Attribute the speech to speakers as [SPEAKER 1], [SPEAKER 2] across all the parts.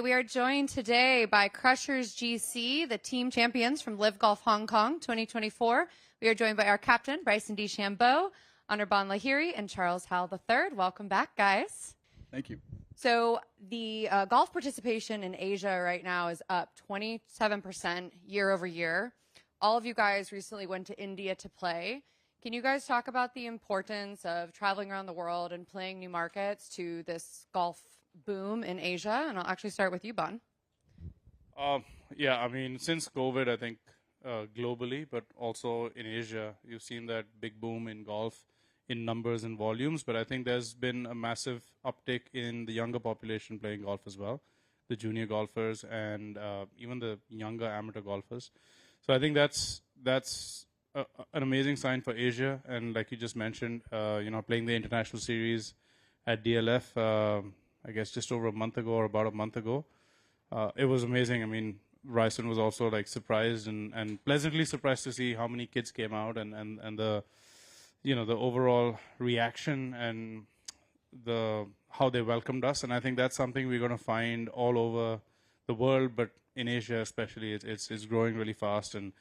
[SPEAKER 1] we are joined today by Crushers GC, the team champions from LIV Golf Hong Kong 2024. We are joined by our captain, Bryson DeChambeau, Anirban Lahiri, and Charles Howell III. Welcome back, guys.
[SPEAKER 2] Thank you.
[SPEAKER 1] So the golf participation in Asia right now is up 27% year over year. All of you guys recently went to India to play. Can you guys talk about the importance of traveling around the world and playing new markets to this golf boom in Asia? And I'll actually start with you, Bon.
[SPEAKER 2] Yeah, I mean, since COVID, I think globally, but also in Asia, you've seen that big boom in golf in numbers and volumes. But I think there's been a massive uptick in the younger population playing golf as well, the junior golfers and even the younger amateur golfers. So I think that's an amazing sign for Asia. And like you just mentioned, playing the international series at DLF, I guess just over a month ago or about a month ago, it was amazing. I mean, Bryson was also like surprised and pleasantly surprised to see how many kids came out and the, the overall reaction and how they welcomed us. And I think that's something we're going to find all over the world, but in Asia especially, it's growing really fast. And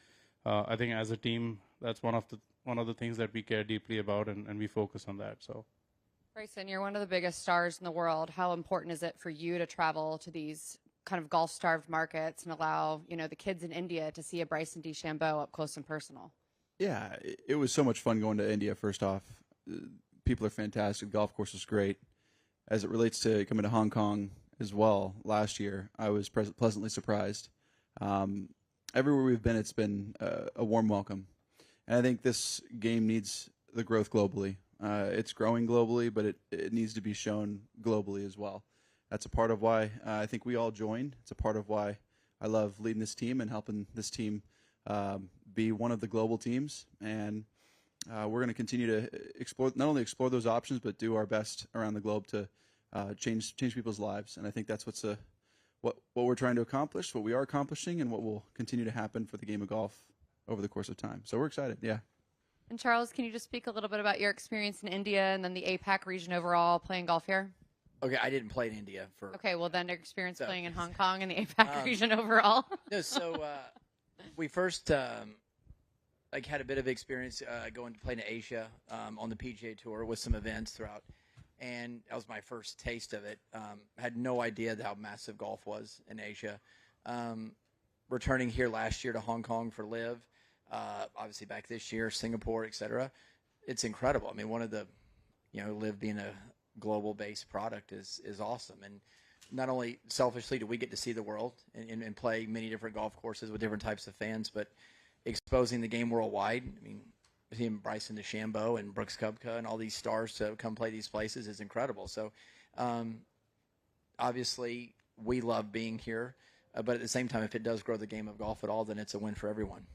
[SPEAKER 2] I think as a team, that's one of the things that we care deeply about, and we focus on that. So,
[SPEAKER 1] Bryson, you're one of the biggest stars in the world. How important is it for you to travel to these kind of golf-starved markets and allow, the kids in India to see a Bryson DeChambeau up close and personal?
[SPEAKER 3] Yeah, it was so much fun going to India, first off. People are fantastic. The golf course was great. As it relates to coming to Hong Kong as well, last year, I was pleasantly surprised. Everywhere we've been, it's been a warm welcome. And I think this game needs the growth globally. It's growing globally, but it needs to be shown globally as well. That's a part of why I think we all joined. It's a part of why I love leading this team and helping this team be one of the global teams. And we're going to continue to not only explore those options, but do our best around the globe to change people's lives. And I think that's what we're trying to accomplish, what we are accomplishing, and what will continue to happen for the game of golf over the course of time. So we're excited, yeah.
[SPEAKER 1] And Charles, can you just speak a little bit about your experience in India and then the APAC region overall playing golf here?
[SPEAKER 4] Okay, I didn't play in India for.
[SPEAKER 1] Okay, well then your experience playing in Hong Kong and the APAC region overall.
[SPEAKER 4] No, so we first had a bit of experience going to play in Asia on the PGA Tour with some events throughout, and that was my first taste of it. Had no idea how massive golf was in Asia. Returning here last year to Hong Kong for LIV. Obviously back this year, Singapore, etc. It's incredible. I mean, one of the, LIV being a global-based product is awesome. And not only selfishly do we get to see the world and play many different golf courses with different types of fans, but exposing the game worldwide. I mean, seeing Bryson DeChambeau and Brooks Koepka and all these stars to come play these places is incredible. So, obviously, we love being here. But at the same time, if it does grow the game of golf at all, then it's a win for everyone.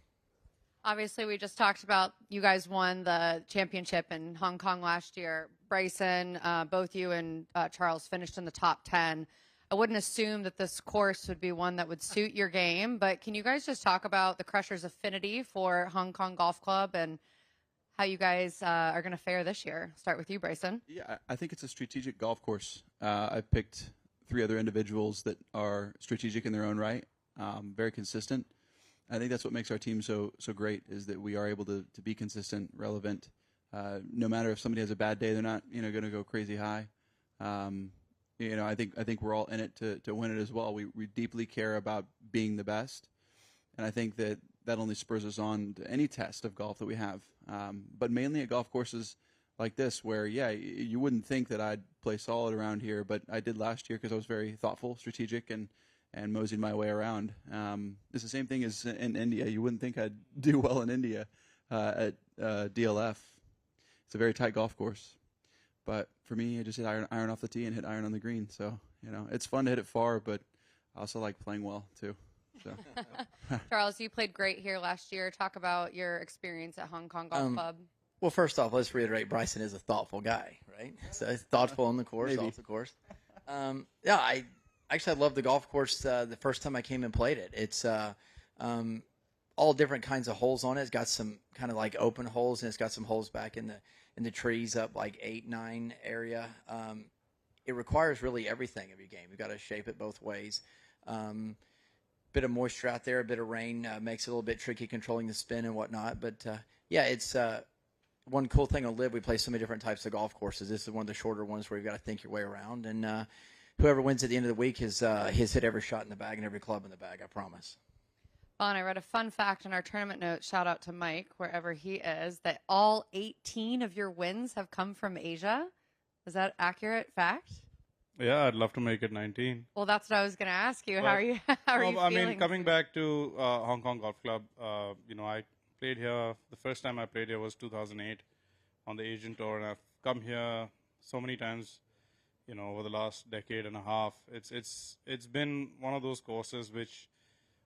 [SPEAKER 1] Obviously, we just talked about you guys won the championship in Hong Kong last year. Bryson, both you and Charles finished in the top 10. I wouldn't assume that this course would be one that would suit your game, but can you guys just talk about the Crushers' affinity for Hong Kong Golf Club and how you guys are going to fare this year? Start with you, Bryson.
[SPEAKER 3] Yeah, I think it's a strategic golf course. I've picked 3 other individuals that are strategic in their own right, very consistent. I think that's what makes our team so great, is that we are able to be consistent, relevant. No matter if somebody has a bad day, they're not going to go crazy high. I think we're all in it to win it as well. We deeply care about being the best, and I think that only spurs us on to any test of golf that we have. But mainly at golf courses like this, where you wouldn't think that I'd play solid around here, but I did last year because I was very thoughtful, strategic, and moseyed my way around. It's the same thing as in India. You wouldn't think I'd do well in India at DLF. It's a very tight golf course. But for me, I just hit iron off the tee and hit iron on the green. So, it's fun to hit it far, but I also like playing well, too. So.
[SPEAKER 1] Charles, you played great here last year. Talk about your experience at Hong Kong Golf Club.
[SPEAKER 4] Well, first off, let's reiterate, Bryson is a thoughtful guy, right? So he's thoughtful on the course, off the course. I love the golf course the first time I came and played it. It's all different kinds of holes on it. It's got some kind of like open holes, and it's got some holes back in the trees up like 8, 9 area. it requires really everything of your game. You've got to shape it both ways. Bit of moisture out there, a bit of rain makes it a little bit tricky controlling the spin and whatnot. But yeah, it's one cool thing on LIV. We play so many different types of golf courses. This is one of the shorter ones where you've got to think your way around. And whoever wins at the end of the week has hit every shot in the bag and every club in the bag, I promise.
[SPEAKER 1] Well, and I read a fun fact in our tournament notes, shout out to Mike, wherever he is, that all 18 of your wins have come from Asia. Is that accurate fact?
[SPEAKER 2] Yeah, I'd love to make it 19.
[SPEAKER 1] Well, that's what I was going to ask you. How are you feeling?
[SPEAKER 2] I mean, coming back to Hong Kong Golf Club, I played here. The first time I played here was 2008 on the Asian Tour, and I've come here so many times, over the last decade and a half. It's been one of those courses which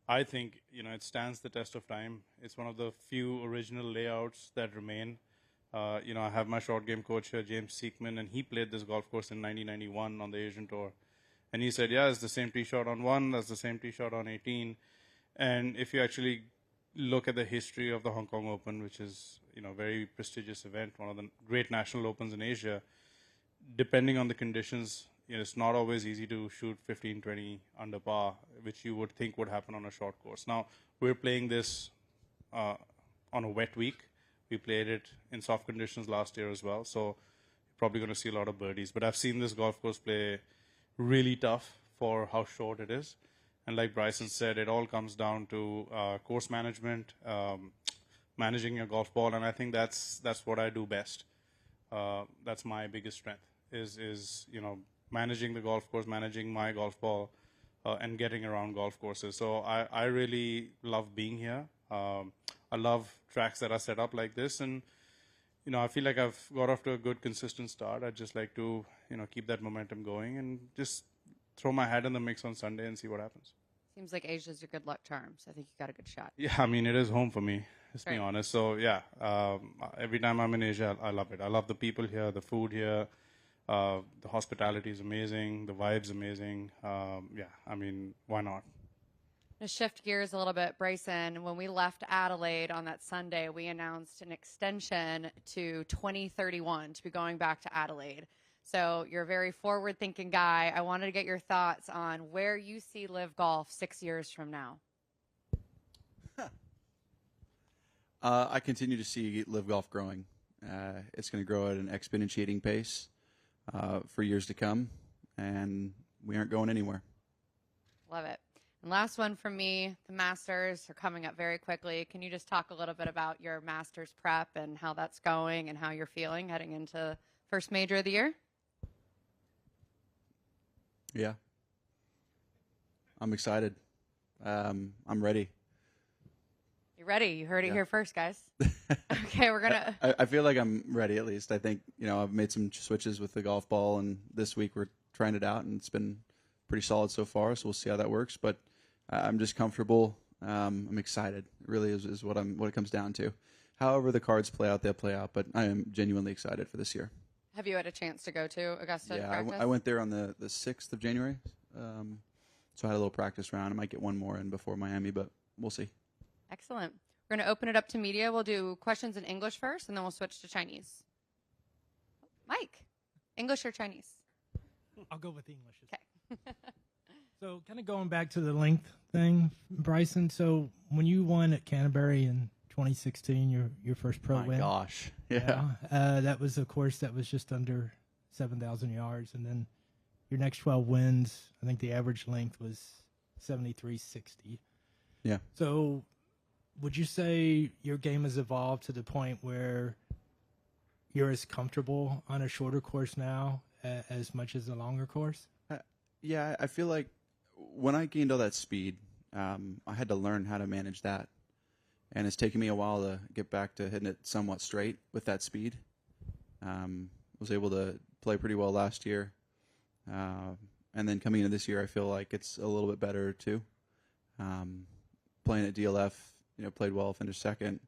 [SPEAKER 2] I think, it stands the test of time. It's one of the few original layouts that remain. I have my short game coach here, James Seekman, and he played this golf course in 1991 on the Asian Tour. And he said, yeah, it's the same tee shot on 1, that's the same tee shot on 18. And if you actually look at the history of the Hong Kong Open, which is, a very prestigious event, one of the great national opens in Asia, depending on the conditions, it's not always easy to shoot 15, 20 under par, which you would think would happen on a short course. Now, we're playing this on a wet week. We played it in soft conditions last year as well, so you're probably going to see a lot of birdies. But I've seen this golf course play really tough for how short it is. And like Bryson said, it all comes down to course management, managing your golf ball, and I think that's what I do best. That's my biggest strength, is managing the golf course, managing my golf ball, and getting around golf courses. So I really love being here. I love tracks that are set up like this, and I feel like I've got off to a good, consistent start. I'd just like to keep that momentum going and just throw my hat in the mix on Sunday and see what happens.
[SPEAKER 1] Seems like Asia's your good luck charm, so I think you got a good shot.
[SPEAKER 2] Yeah, I mean, it is home for me, let's be honest. So yeah, every time I'm in Asia, I love it. I love the people here, the food here. The hospitality is amazing. The vibe's amazing. Yeah, I mean, why not?
[SPEAKER 1] To shift gears a little bit, Bryson, when we left Adelaide on that Sunday, we announced an extension to 2031 to be going back to Adelaide. So you're a very forward-thinking guy. I wanted to get your thoughts on where you see LIV Golf 6 years from now.
[SPEAKER 3] I continue to see LIV Golf growing. It's going to grow at an exponentiating pace for years to come, and we aren't going anywhere.
[SPEAKER 1] Love it. And last one from me, the Masters are coming up very quickly. Can you just talk a little bit about your Masters prep and how that's going and how you're feeling heading into first major of the year?
[SPEAKER 3] Yeah. I'm excited. I'm ready.
[SPEAKER 1] You're ready. You heard it here first, guys. Okay, we're going to...
[SPEAKER 3] I feel like I'm ready, at least. I think, I've made some switches with the golf ball, and this week we're trying it out, and it's been pretty solid so far, so we'll see how that works. But I'm just comfortable. I'm excited. It really is what it comes down to. However the cards play out, they'll play out, but I am genuinely excited for this year.
[SPEAKER 1] Have you had a chance to go to Augusta?
[SPEAKER 3] Yeah, I went there on the 6th of January, so I had a little practice round. I might get one more in before Miami, but we'll see.
[SPEAKER 1] Excellent. We're going to open it up to media. We'll do questions in English first, and then we'll switch to Chinese. Mike, English or Chinese?
[SPEAKER 5] I'll go with English.
[SPEAKER 1] Okay.
[SPEAKER 5] So kind of going back to the length thing, Bryson, so when you won at Canterbury in 2016, your first pro win.
[SPEAKER 3] My gosh. Yeah.
[SPEAKER 5] That was a course that was just under 7,000 yards. And then your next 12 wins, I think the average length was 73.60.
[SPEAKER 3] Yeah.
[SPEAKER 5] So would you say your game has evolved to the point where you're as comfortable on a shorter course now as much as a longer course?
[SPEAKER 3] Yeah, I feel like when I gained all that speed, I had to learn how to manage that. And it's taken me a while to get back to hitting it somewhat straight with that speed. Was able to play pretty well last year. And then coming into this year, I feel like it's a little bit better too. Playing at DLF, played well, finished second.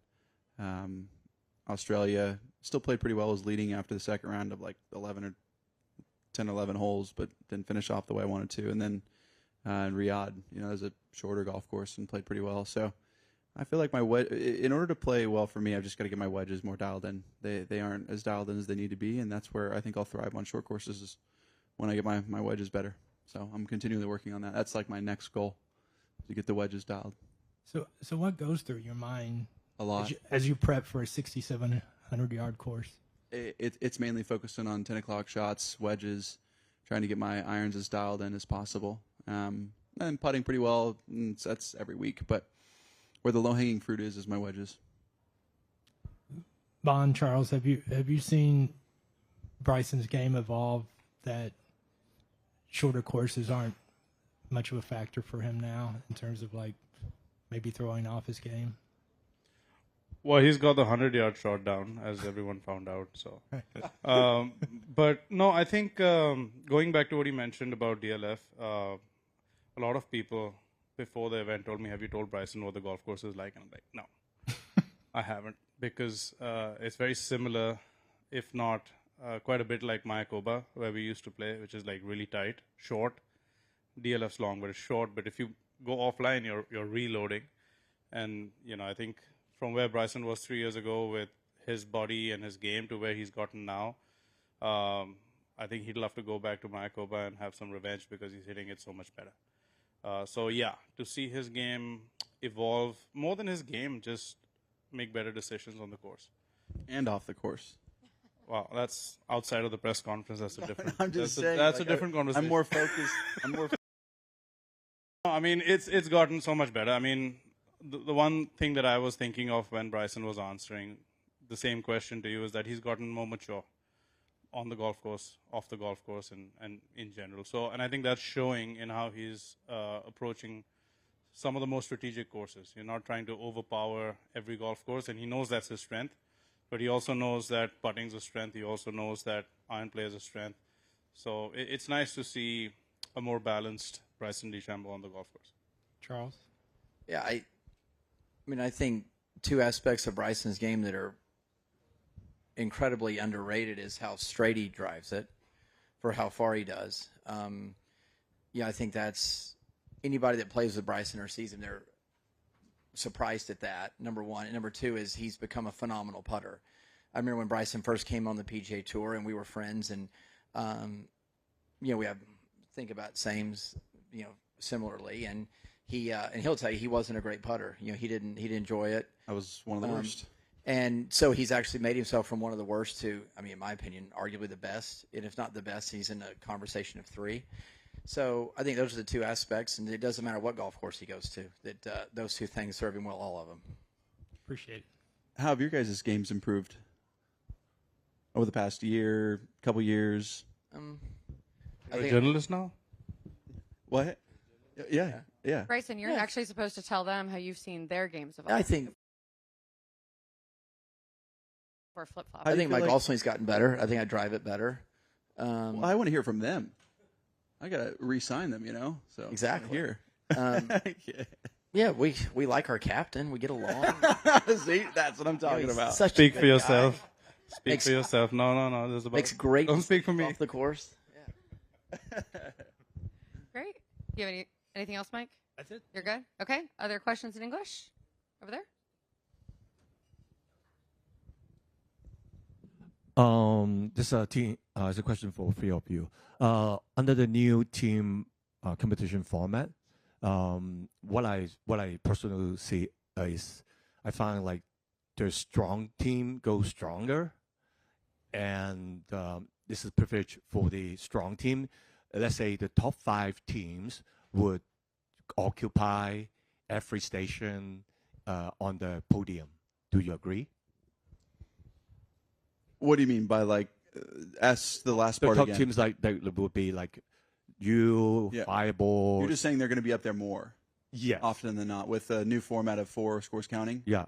[SPEAKER 3] Australia, still played pretty well, was leading after the second round of like 11 or 11 holes, but didn't finish off the way I wanted to. And then in Riyadh, it was a shorter golf course and played pretty well. So I feel like in order to play well for me, I've just got to get my wedges more dialed in. They aren't as dialed in as they need to be, and that's where I think I'll thrive on short courses when I get my wedges better. So I'm continually working on that. That's like my next goal, to get the wedges dialed.
[SPEAKER 5] So what goes through your mind
[SPEAKER 3] A lot.
[SPEAKER 5] as you prep for a 6,700-yard course?
[SPEAKER 3] It's mainly focusing on 10 o'clock shots, wedges, trying to get my irons as dialed in as possible. And putting pretty well. That's every week. But where the low-hanging fruit is my wedges.
[SPEAKER 5] Bon, Charles, have you seen Bryson's game evolve, that shorter courses aren't much of a factor for him now in terms of like maybe throwing off his game?
[SPEAKER 2] Well, he's got the 100-yard shot down, as everyone found out. So, but no, I think going back to what he mentioned about DLF, a lot of people before the event told me, "Have you told Bryson what the golf course is like?" And I'm like, "No, I haven't," because it's very similar, if not quite a bit like Mayakoba, where we used to play, which is like really tight, short. DLF's long, but it's short. But if you go offline, you're reloading, and I think from where Bryson was 3 years ago with his body and his game to where he's gotten now, I think he'd love to go back to Mayakoba and have some revenge because he's hitting it so much better. So yeah, to see his game evolve, more than his game, just make better decisions on the course.
[SPEAKER 3] And off the course.
[SPEAKER 2] Wow, that's outside of the press conference. That's a different.
[SPEAKER 3] I'm just saying.
[SPEAKER 2] That's a different conversation.
[SPEAKER 3] I'm more focused.
[SPEAKER 2] I mean, it's gotten so much better. I mean, the one thing that I was thinking of when Bryson was answering the same question to you is that he's gotten more mature on the golf course, off the golf course, and in general. So, and I think that's showing in how he's approaching some of the more strategic courses. You're not trying to overpower every golf course, and he knows that's his strength. But he also knows that putting's a strength. He also knows that iron play is a strength. So it's nice to see a more balanced Bryson DeChambeau on the golf course.
[SPEAKER 5] Charles?
[SPEAKER 4] Yeah, I mean, I think two aspects of Bryson's game that are incredibly underrated is how straight he drives it for how far he does. Yeah, I think that's anybody that plays with Bryson or sees him, they're surprised at that, number one. And number two is he's become a phenomenal putter. I remember when Bryson first came on the PGA Tour and we were friends, and we have think about Sames, similarly, and he'll tell you he wasn't a great putter. He didn't enjoy it.
[SPEAKER 3] I was one of the worst.
[SPEAKER 4] And so he's actually made himself from one of the worst to, I mean, in my opinion, arguably the best. And if not the best, he's in a conversation of three. So I think those are the two aspects, and it doesn't matter what golf course he goes to, that those two things serve him well, all of them.
[SPEAKER 5] Appreciate it.
[SPEAKER 3] How have your guys' games improved over the past year, couple years?
[SPEAKER 2] You're a journalist now?
[SPEAKER 3] What? Yeah.
[SPEAKER 1] Bryson, you're actually supposed to tell them how you've seen their games evolve.
[SPEAKER 4] I think
[SPEAKER 1] Or flip-flop.
[SPEAKER 4] I think my golf swing's gotten better. I think I drive it better.
[SPEAKER 3] Well, I want to hear from them. I gotta re-sign them, So
[SPEAKER 4] Exactly.
[SPEAKER 3] Here.
[SPEAKER 4] Yeah, we like our captain. We get along.
[SPEAKER 3] See, that's what I'm talking about.
[SPEAKER 2] Speak for yourself. Speak for yourself. No. This is about.
[SPEAKER 4] Makes great.
[SPEAKER 2] Don't speak for me.
[SPEAKER 4] Off the course.
[SPEAKER 1] Great. Do you have anything else, Mike?
[SPEAKER 5] That's it.
[SPEAKER 1] You're good? Okay. Other questions in English? Over there?
[SPEAKER 6] This is a question for three of you. Under the new team competition format, what I personally see is I find like the strong team goes stronger, and this is privilege for the strong team. Let's say the top 5 teams would occupy every station on the podium. Do you agree?
[SPEAKER 3] What do you mean by ask the last part
[SPEAKER 6] The top
[SPEAKER 3] again?
[SPEAKER 6] teams they would be like you, Fireball.
[SPEAKER 3] You're just saying they're going to be up there more.
[SPEAKER 6] Yes.
[SPEAKER 3] Often than not, with a new format of 4 scores counting.
[SPEAKER 6] Yeah.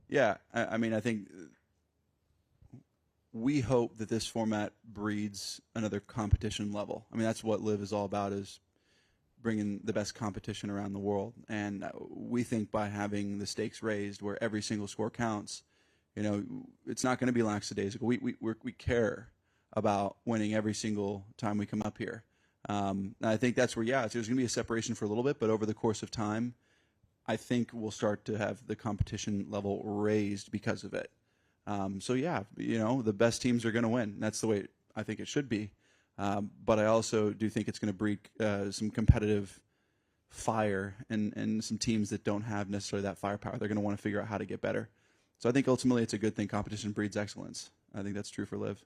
[SPEAKER 3] Yeah, I mean, I think we hope that this format breeds another competition level. I mean, that's what LIV is all about, is bringing the best competition around the world. And we think by having the stakes raised where every single score counts, it's not going to be lackadaisical. We care about winning every single time we come up here. And I think that's where, there's going to be a separation for a little bit, but over the course of time, I think we'll start to have the competition level raised because of it. The best teams are going to win. That's the way I think it should be. But I also do think it's going to breed some competitive fire and some teams that don't have necessarily that firepower. They're going to want to figure out how to get better. So I think ultimately it's a good thing. Competition breeds excellence. I think that's true for LIV.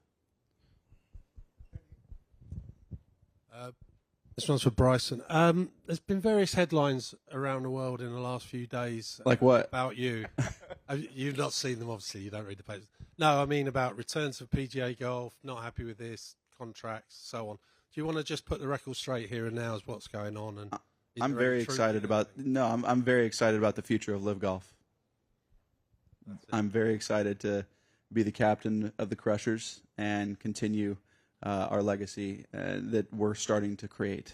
[SPEAKER 7] This one's for Bryson. There's been various headlines around the world in the last few days.
[SPEAKER 3] Like what?
[SPEAKER 7] About you. You've not seen them, obviously. You don't read the papers. No, I mean about returns of PGA golf, not happy with this, contracts, so on. Do you want to just put the record straight here and now as what's going on? And
[SPEAKER 3] I'm very excited about. No, I'm very excited about the future of LIV Golf. I'm very excited to be the captain of the Crushers and continue our legacy that we're starting to create.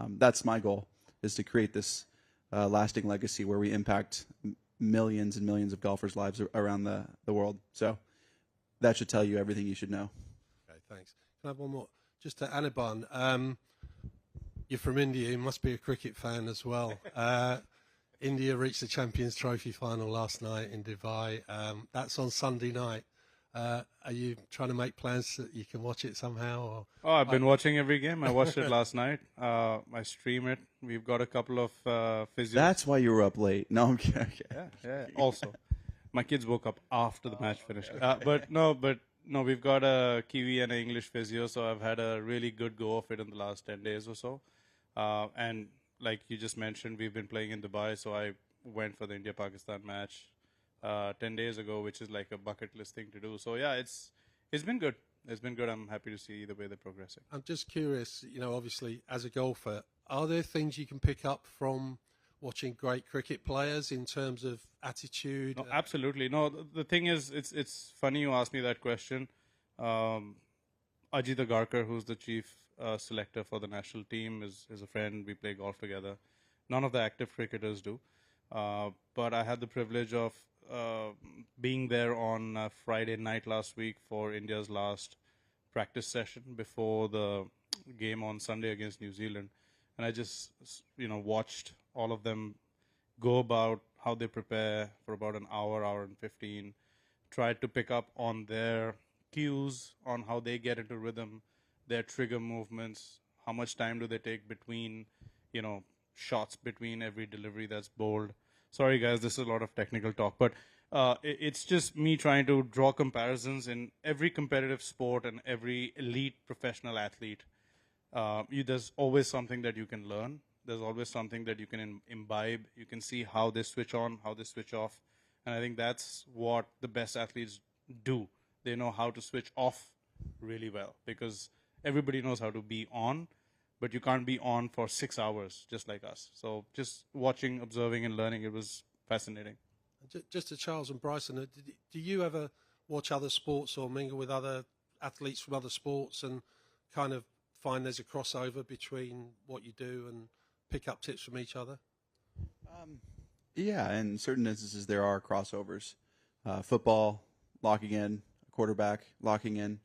[SPEAKER 3] That's my goal, is to create this lasting legacy where we impact millions and millions of golfers' lives around the world. So that should tell you everything you should know.
[SPEAKER 7] Okay, thanks. Can I have one more? Just to Anirban. You're from India. You must be a cricket fan as well. India reached the Champions Trophy final last night in Dubai. That's on Sunday night. Are you trying to make plans that you can watch it somehow? Or?
[SPEAKER 2] Oh, I've been watching every game. I watched it last night. I stream it. We've got a couple of physios.
[SPEAKER 3] That's why you were up late. No, I'm kidding. Okay.
[SPEAKER 2] Yeah. Also, my kids woke up after the match finished. But no, we've got a Kiwi and an English physio, so I've had a really good go of it in the last 10 days or so. And like you just mentioned, we've been playing in Dubai, so I went for the India-Pakistan match 10 days ago, which is like a bucket list thing to do. So yeah, it's been good. It's been good. I'm happy to see the way they're progressing.
[SPEAKER 7] I'm just curious, obviously as a golfer, are there things you can pick up from watching great cricket players in terms of attitude?
[SPEAKER 2] No, absolutely. No, the thing is, it's funny you asked me that question. Ajit Agarkar, who's the chief selector for the national team, is a friend. We play golf together. None of the active cricketers do. But I had the privilege of being there on Friday night last week for India's last practice session before the game on Sunday against New Zealand. And I just, watched all of them go about how they prepare for about an hour and 15, tried to pick up on their cues, on how they get into rhythm, their trigger movements, how much time do they take between, shots between every delivery that's bowled. Sorry, guys, this is a lot of technical talk, but it's just me trying to draw comparisons in every competitive sport and every elite professional athlete. There's always something that you can learn. There's always something that you can imbibe. You can see how they switch on, how they switch off. And I think that's what the best athletes do. They know how to switch off really well, because everybody knows how to be on, but you can't be on for 6 hours just like us. So just watching, observing, and learning, it was fascinating.
[SPEAKER 7] Just to Charles and Bryson, do you ever watch other sports or mingle with other athletes from other sports and kind of find there's a crossover between what you do and pick up tips from each other?
[SPEAKER 3] Yeah, in certain instances there are crossovers. Football, locking in, quarterback, locking in,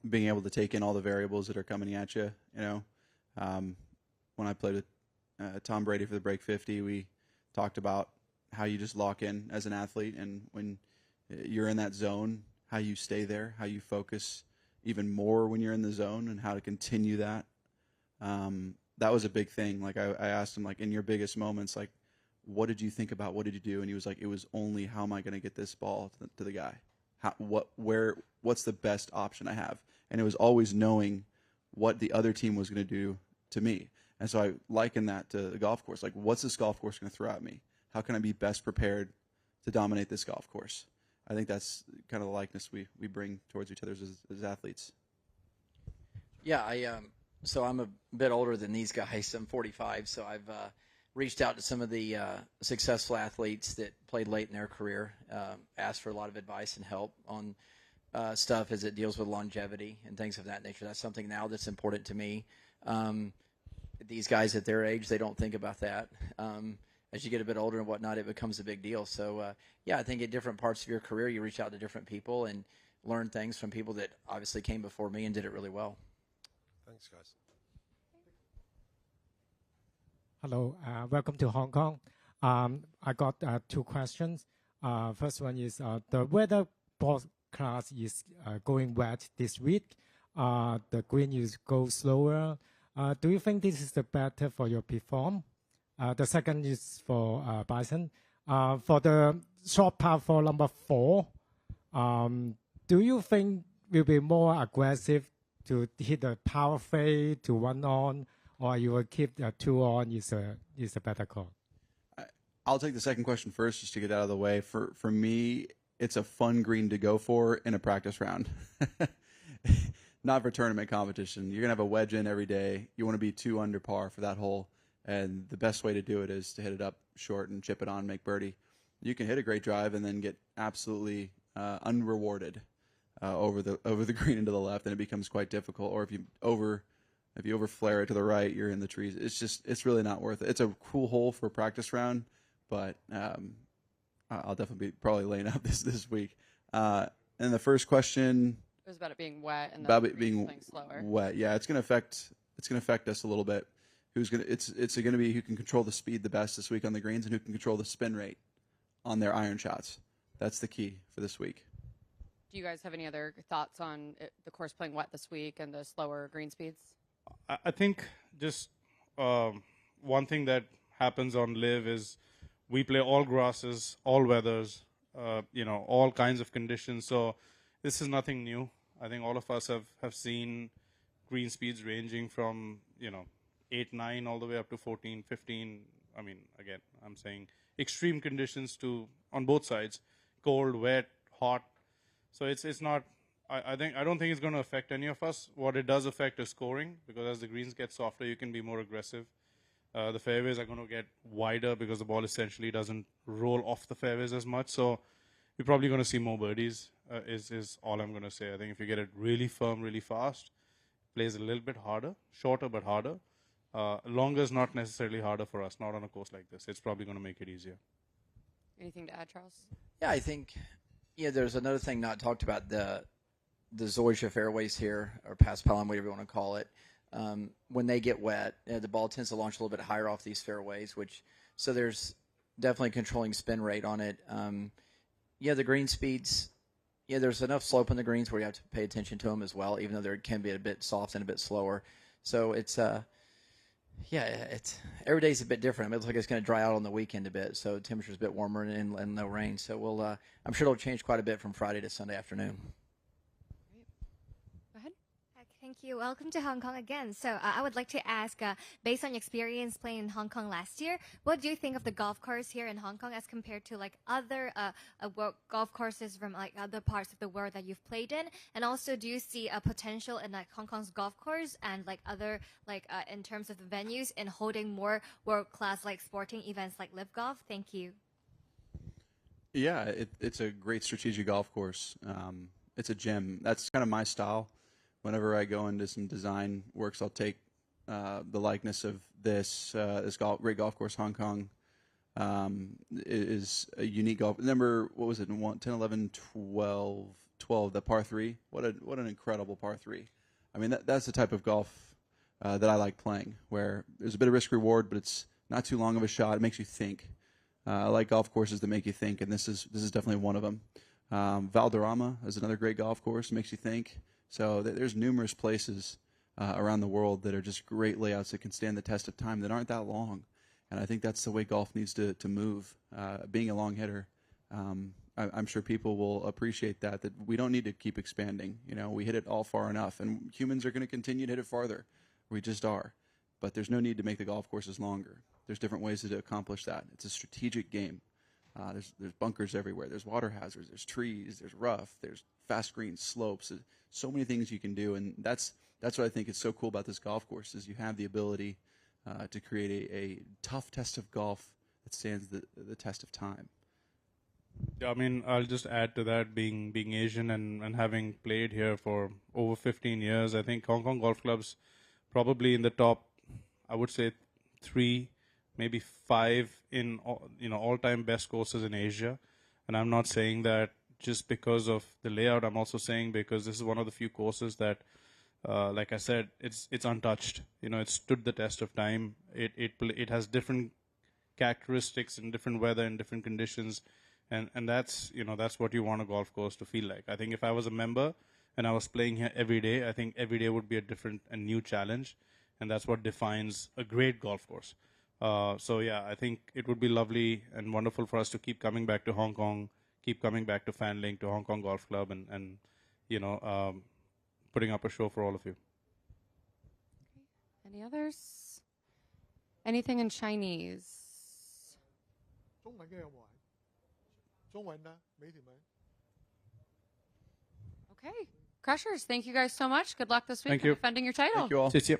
[SPEAKER 3] being able to take in all the variables that are coming at you. When I played with Tom Brady for the Break 50, we talked about how you just lock in as an athlete, and when you're in that zone, how you stay there, how you focus even more when you're in the zone, and how to continue that. That was a big thing. Like I asked him, like, in your biggest moments, like, what did you think about? What did you do? And he was like, it was only, how am I going to get this ball to the guy? What's the best option I have? And it was always knowing what the other team was going to do to me. And so I liken that to the golf course. Like, what's this golf course going to throw at me? How can I be best prepared to dominate this golf course? I think that's kind of the likeness we bring towards each other as athletes.
[SPEAKER 4] Yeah, so I'm a bit older than these guys. I'm 45, so I've reached out to some of the successful athletes that played late in their career, asked for a lot of advice and help on stuff as it deals with longevity and things of that nature. That's something now that's important to me. These guys at their age, they don't think about that. As you get a bit older and whatnot, it becomes a big deal. So, yeah, I think at different parts of your career, you reach out to different people and learn things from people that obviously came before me and did it really well.
[SPEAKER 7] Thanks, guys.
[SPEAKER 8] Hello, welcome to Hong Kong. I got 2 questions. First one is the weather broadcast is going wet this week. the green is go slower. Do you think this is the better for your perform? The second is for Bryson. For the short par for number 4, do you think will be more aggressive to hit the power fade to 1 on, or you will keep the 2 on is a better call?
[SPEAKER 3] I'll take the second question first, just to get out of the way. For me, it's a fun green to go for in a practice round. Not for tournament competition. You're going to have a wedge in every day. You want to be 2 under par for that hole. And the best way to do it is to hit it up short and chip it on, make birdie. You can hit a great drive and then get absolutely unrewarded over the green into the left, and it becomes quite difficult. Or if you over flare it to the right, you're in the trees. It's really not worth it. It's a cool hole for a practice round, but I'll definitely be probably laying out this week. And the first question,
[SPEAKER 1] it was about it being wet and
[SPEAKER 3] about it being
[SPEAKER 1] playing slower.
[SPEAKER 3] Wet. Yeah, it's going to affect us a little bit. It's going to be who can control the speed the best this week on the greens and who can control the spin rate on their iron shots. That's the key for this week.
[SPEAKER 1] Do you guys have any other thoughts on the course playing wet this week and the slower green speeds?
[SPEAKER 2] I think just one thing that happens on LIV is we play all grasses, all weathers, all kinds of conditions. So this is nothing new. I think all of us have seen green speeds ranging from 8, 9 all the way up to 14, 15. I mean, again, I'm saying extreme conditions on both sides, cold, wet, hot. So it's not. I don't think it's going to affect any of us. What it does affect is scoring, because as the greens get softer, you can be more aggressive. The fairways are going to get wider because the ball essentially doesn't roll off the fairways as much. So you're probably going to see more birdies. Is all I'm going to say. I think if you get it really firm, really fast, plays a little bit harder, shorter but harder. Longer is not necessarily harder for us, not on a course like this. It's probably going to make it easier.
[SPEAKER 1] Anything to add, Charles?
[SPEAKER 4] Yeah, I think there's another thing not talked about, the Zoysia fairways here, or pass palm, whatever you want to call it. When they get wet, the ball tends to launch a little bit higher off these fairways, so there's definitely controlling spin rate on it. The green speeds, there's enough slope in the greens where you have to pay attention to them as well, even though they can be a bit soft and a bit slower. So it's every day's a bit different. I mean, it looks like it's going to dry out on the weekend a bit, so temperature's a bit warmer and no rain. So I'm sure it'll change quite a bit from Friday to Sunday afternoon.
[SPEAKER 1] Go ahead.
[SPEAKER 9] Thank you. Welcome to Hong Kong again. So I would like to ask, based on your experience playing in Hong Kong last year, what do you think of the golf course here in Hong Kong as compared to like other golf courses from like other parts of the world that you've played in? And also, do you see a potential in like Hong Kong's golf course and like other in terms of the venues in holding more world-class like sporting events like LIV Golf? Thank you.
[SPEAKER 3] Yeah, it's a great strategic golf course. It's a gem. That's kind of my style. Whenever I go into some design works, I'll take the likeness of this great golf course. Hong Kong is a unique golf. Number, what was it, 10, 11, 12, the par 3. What an incredible par 3. I mean, that's the type of golf that I like playing, where there's a bit of risk reward, but it's not too long of a shot. It makes you think. I like golf courses that make you think, and this is definitely one of them. Valderrama is another great golf course. It makes you think. So there's numerous places around the world that are just great layouts that can stand the test of time that aren't that long. And I think that's the way golf needs to move. Being a long hitter, I'm sure people will appreciate that we don't need to keep expanding. We hit it all far enough, and humans are going to continue to hit it farther. We just are. But there's no need to make the golf courses longer. There's different ways to accomplish that. It's a strategic game. There's bunkers everywhere. There's water hazards. There's trees. There's rough. There's fast greens, slopes. So many things you can do, and that's what I think is so cool about this golf course is you have the ability to create a tough test of golf that stands the test of time.
[SPEAKER 2] Yeah, I mean, I'll just add to that, being Asian and having played here for over 15 years, I think Hong Kong golf clubs probably in the top, I would say 3, maybe 5 in all-time best courses in Asia. And I'm not saying that just because of the layout. I'm also saying because this is one of the few courses that, like I said, it's untouched. It stood the test of time. It has different characteristics in different weather and different conditions, and that's what you want a golf course to feel like. I think if I was a member, and I was playing here every day, I think every day would be a different and new challenge, and that's what defines a great golf course. So yeah, I think it would be lovely and wonderful for us to keep coming back to Hong Kong, keep coming back to Fanling, to Hong Kong Golf Club, and putting up a show for all of you.
[SPEAKER 1] Any others? Anything in Chinese?
[SPEAKER 10] 中文嘅有冇啊？中文啦，美田文。
[SPEAKER 1] Okay. Crushers, thank you guys so much. Good luck this week
[SPEAKER 2] Thank
[SPEAKER 1] in
[SPEAKER 2] you.
[SPEAKER 1] defending your title.
[SPEAKER 3] Thank you all.
[SPEAKER 2] 谢谢。